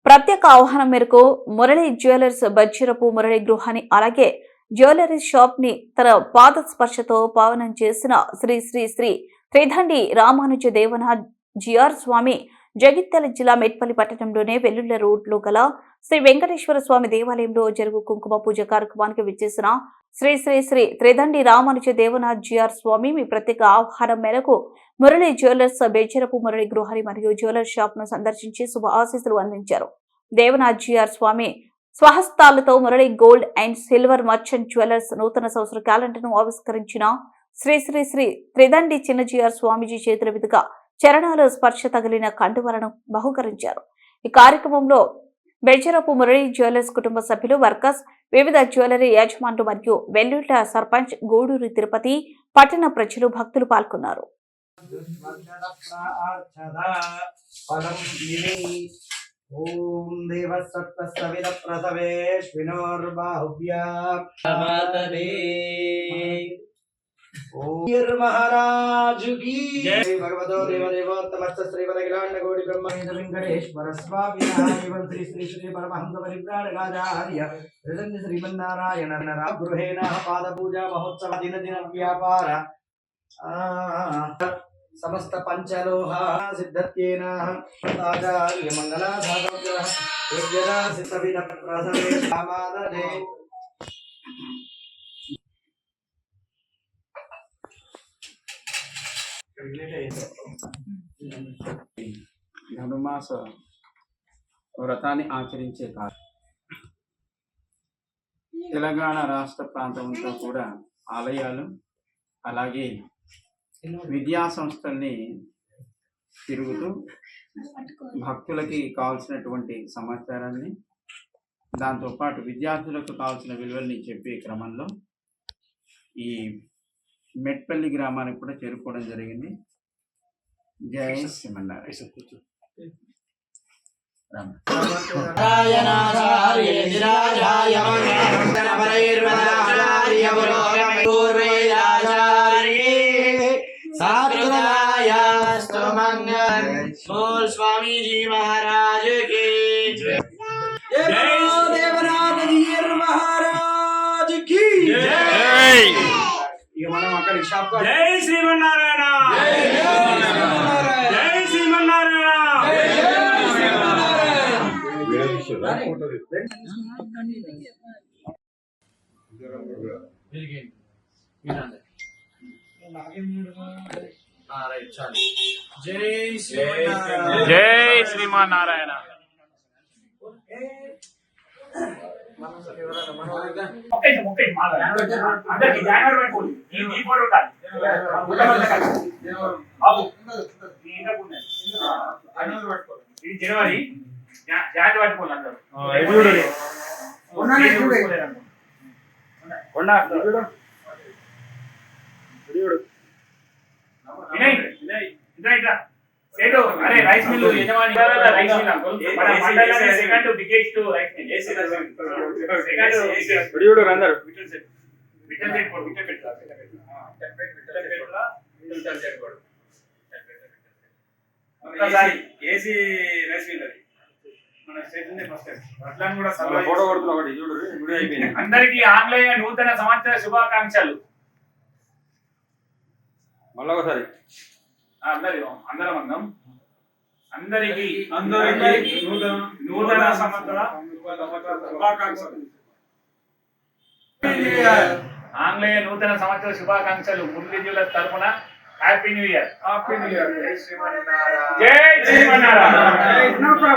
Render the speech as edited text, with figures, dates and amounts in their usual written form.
ప్రత్యేక ఆహ్వానం మేరకు మురళి జ్యువెలర్స్ బజ్జిరపు మురళి గృహాన్ని అలాగే జ్యువెలరీ షాప్ ని తన పాద స్పర్శతో పావనం చేసిన శ్రీ శ్రీ శ్రీ త్రిదండి రామానుజ దేవనాథ్ జిఆర్ స్వామి జగిత్యాల జిల్లా మెట్పల్లి పట్టణంలోనే వెల్లుల్ల రోడ్లో గల శ్రీ వెంకటేశ్వర స్వామి దేవాలయంలో జరుగు కుంకుమ పూజ కార్యక్రమానికి విచ్చేసిన శ్రీ శ్రీ శ్రీ త్రిదండి రామానుజ దేవనాథ్ జిఆర్ స్వామి మీ ప్రత్యేక ఆహ్వానం మేరకు మురళి జ్యువెలర్స్ బెజ్జిరపు మురళి గృహారి మరియు జ్యువెలర్ షాప్ ను సందర్శించి శుభ ఆశీస్సులు అందించారు. దేవనాథ్ జిఆర్ స్వామి స్వహస్తాలతో Murali gold and silver merchant jewellers నూతన సంవత్సర క్యాలెండర్ ను ఆవిష్కరించిన శ్రీ శ్రీ శ్రీ త్రిదండి చిన్న జిఆర్ స్వామిజీ చేతుల మీదుగా చరణాలు స్పర్శ తగిలిన కండువలను బహుకరించారు. ఈ కార్యక్రమంలో బెజ్జిరపు మురళి జ్యువెలర్స్ కుటుంబ సభ్యులు, వర్కర్స్, వివిధ జ్యువెలరీ యాజమాన్లు మరియు వెల్లుల్లి సర్పంచ్ గూడూరు తిరుపతి పట్టణ ప్రజలు, భక్తులు పాల్గొన్నారు. ఓం దేవసత్వసవిద ప్రసవేష్వినోర్బాహుభ్యామతదే ఓం మహారాజ్ కీ జై. భగవతో దేవదేవోత్తమస్త శ్రీ వరగిలాండ కోటి బ్రహ్మేంద్ర వెంకటేశ్వర స్వామి శ్రీ శ్రీ శ్రీ పరమహంస పరివ్రాజకాచార్య త్రిదండి శ్రీమన్నారాయణ గృహేణ పాద పూజా మహోత్సవ దిన దిన వ్యాపార సమస్త పంచలోహ సిద్ధత్యేన ఆచార్య మంగళాసాగర యజ్ఞదా సిద్ధవిద ప్రసవేషామాదదే. ధనుమాస వ్రతాన్ని ఆచరించే కాలం. తెలంగాణ రాష్ట్ర ప్రాంతంలో కూడా ఆలయాలు అలాగే విద్యా సంస్థల్ని తిరుగుతూ భక్తులకి కావాల్సినటువంటి సమాచారాన్ని, దాంతోపాటు విద్యార్థులకు కావాల్సిన విలువల్ని చెప్పే క్రమంలో ఈ మెట్పల్లి గ్రామానికి కూడా చేరుకోవడం జరిగింది. జై శ్రీమన్నారాయణ. बोल स्वामी जी महाराज की जय. देवनाथ जी महाराज की जय. ये మనం అక్కడ షాప్ జై శ్రీమన్నారాయణ, జై శ్రీమన్నారాయణ, జై శ్రీమన్నారాయణ, జై శ్రీమన్నారాయణ. జై శ్రీమన్నారాయణ. జనవరి జాతి పట్టుకోండి అందరూ. అరే రైస్ మిల్ యజమాని రైస్ మిల్ మన మండలంలో సెకండ్ బిగ్గెస్ట్ రైస్ మిల్ అందరూ విఠల్ సెట్ కోడ్ విఠల్ పెట్ట ఒకసారి ఏసీ రైస్ మిల్ అది మన స్టేషన్ దే ఫస్ట్ అట్లా కూడా ఫోటో కొడుతున్నా ఒకటి చూడు. వీడియో అయిపోయింది. అందరికీ ఆంగ్లేయ నూతన సంవత్సర శుభాకాంక్షలు. మళ్ళీ ఒకసారి అందరం అందరికీ నూతన సంవత్సర శుభాకాంక్షలు. ఆంగ్లేయ నూతన సంవత్సర శుభాకాంక్షలు. మురళి జ్యువెలర్స్ తరపున happy new year. Happy new year. జై శ్రీమన్నారాయణ.